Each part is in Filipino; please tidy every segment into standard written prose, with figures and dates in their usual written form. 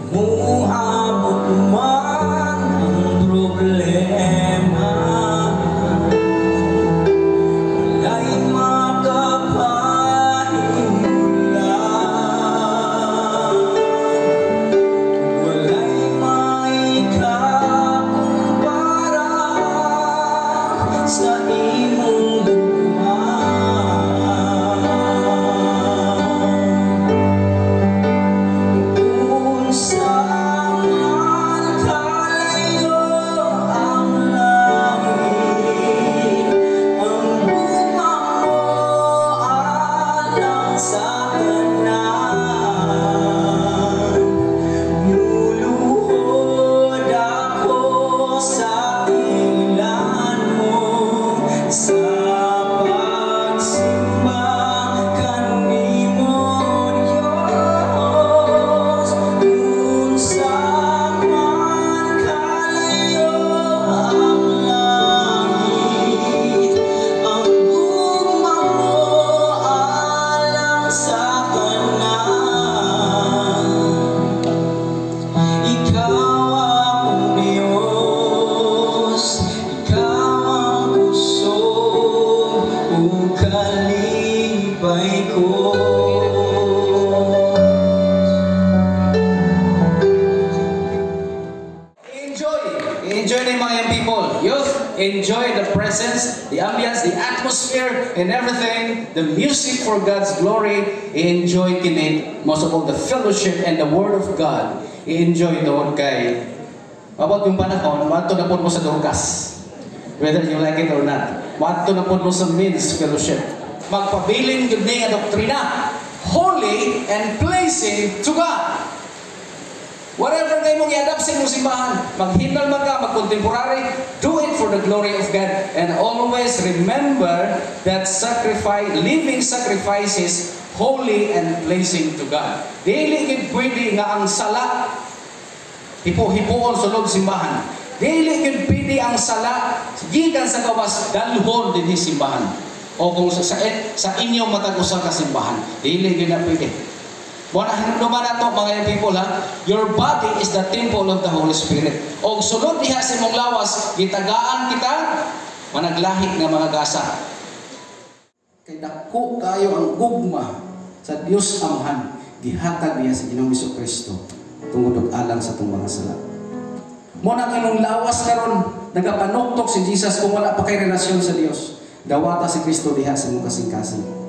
Muabot man ang problema, wala'y makapahimulan, wala'y maikakumpara sa imong lugma. Enjoy na yung mga young people. Youth, enjoy the presence, the ambience, the atmosphere, and everything. The music for God's glory. Enjoy kini. Most of all, the fellowship and the Word of God. Enjoy doon kay. About yung panahon, mato na po mo sa Dorcas. Whether you like it or not. Mato na po mo sa men's fellowship. Magpabiling yun nga doktrina. Holy and pleasing to God. Whatever kayo mong i-adapt sa inyong simbahan, mag-hymnal man ka, mag-contemporary, do it for the glory of God. And always remember that living sacrifices holy and pleasing to God. Dili gid pwede nga ang sala, hipo-hipoon sa loob simbahan. Dili gid pwede ang sala, gikan sa gawas, dalhon din simbahan. O kung sa inyong matag-usa ka simbahan, dili gid na pwede. Wala naman na ito, mga young people, ha? Your body is the temple of the Holy Spirit. O sulod diha sa imong lawas, gitagaan kita, managlahik nga mga gasa. Kay dako kayo ang gugma sa Dios Amahan, gihatag niya sa Ginoong Jesucristo, tungod og alang sa itong mga sala. Mo nang imong lawas karon, nagapanuktok si Jesus kung wala pa kay relasyon sa Dios. Dawata si Kristo diha sa imong kasing-kasing.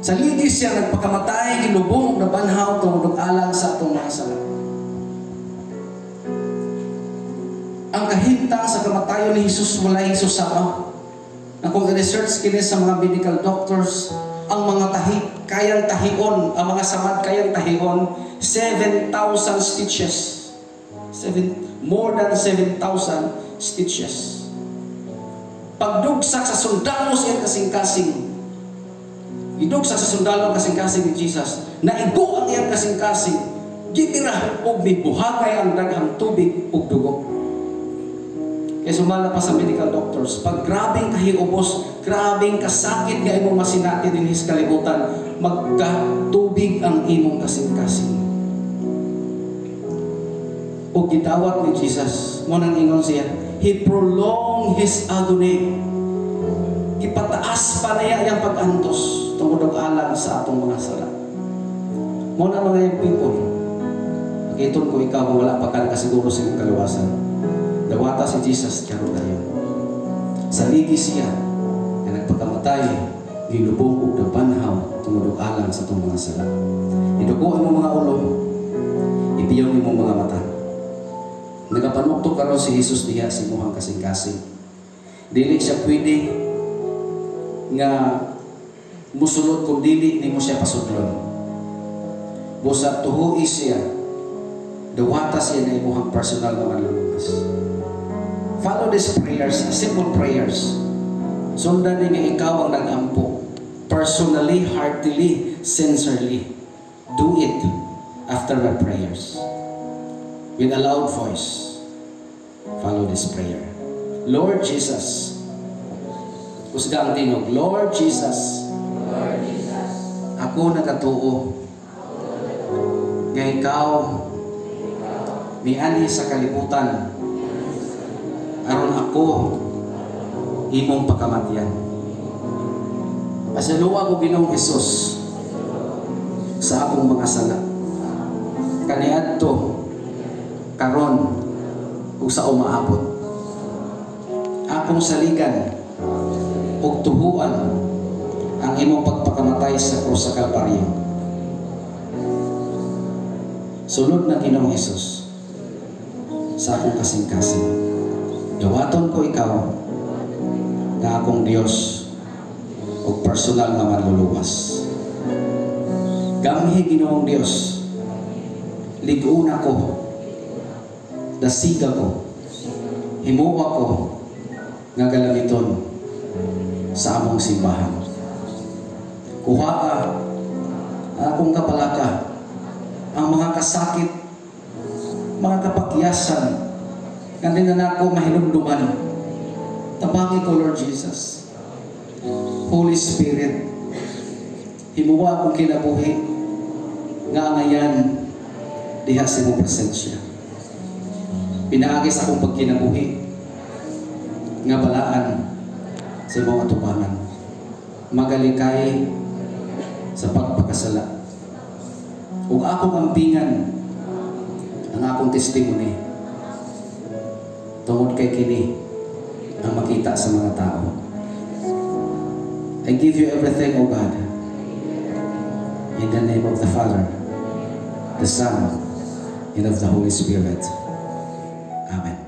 Sa ligis siya nagpakamatay, ginubong na banhaw tungod alang sa atong mga sala. Ang kahintang sa kamatayon ni Jesus wala Jesus sama. Na kung i-research kini sa mga medical doctors, ang mga kayang tahion, ang mga samad kayang tahion, 7,000 stitches. More than 7,000 stitches. Pagdugsak sa sundalo siya kasing-kasing, idugsa sa sundalo kasing-kasing ni Jesus, naigo ang iyang kasing-kasing, gitira o mibuhagay ang daghang tubig o dugo. Kaya sumala pa sa medical doctors, pag grabing kahiubos, grabing kasakit nga imong masinati din sa kalibutan, magkatubig ang imong kasing-kasing. O gitawat ni Jesus, mo nang ingon siya, He prolonged His agony. Ipataas pa niya ang pag-antos tungod og alang sa atong mga sala. Mo na mga young people, pakiton ko ikaw wala pa ka nakasiguro sa iyong kaliwasan. Dawata si Jesus karon dayon. Sa ligi siya na nagpakamatay, ginubong og banhaw tungod og alang sa atong mga sala. Idugo ang mga ulo, ipiyaw nimo mga mata. Nagapanuktok karon si Jesus diha sa imong kasing-kasing. Dili siya pwede nga musulod kung dili ni mo siya pasudlon. Busa tuhui siya, dawata siya na imuhang personal na manlulumas. Follow these prayers, simple prayers. Sundan nga ikaw ang nag-ampo. Personally, heartily, sincerely. Do it after my prayers. With a loud voice. Follow this prayer. Lord Jesus, kusga ang tinog, Lord Jesus, ako nakatuo nga ikaw miani sa kalibutan aron ako imong pagkamatyan. Pasaluwa ko Ginoong Hesus sa akong mga sala. Kaniadto karon ug sa umaabot. Akong saligan ug tuhuan ang imong pagpakamatay sa krus sa Kalbaryo. Sulod na Ginoong Hesus sa akong kasing-kasing. Dawaton ko ikaw na akong Dios o personal na manluluwas. Gamhi Ginoong Dios, ligon ako, dasiga ko, himuwa ko, nga galamiton sa among simbahan. Kuhaa akong kapalaka ang mga kasakit, mga kapakyasan, nga din na ako mahinumduman. Tabangi ko, Lord Jesus. Holy Spirit, himuwa akong kinabuhi nga angayan diha sa imong presensya. Pinaagis akong pagkinabuhi nga balaan sa imong atubangan. Magalikay sa pagpakasala. Ug akong ampingan ang akong testimony tungod kay kini ang makita sa mga tao. I give you everything, O God, in the name of the Father, the Son, and of the Holy Spirit. Amen.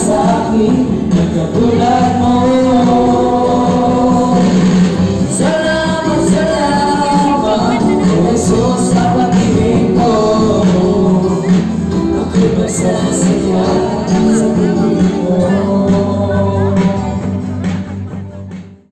Sa akin, nagkatulad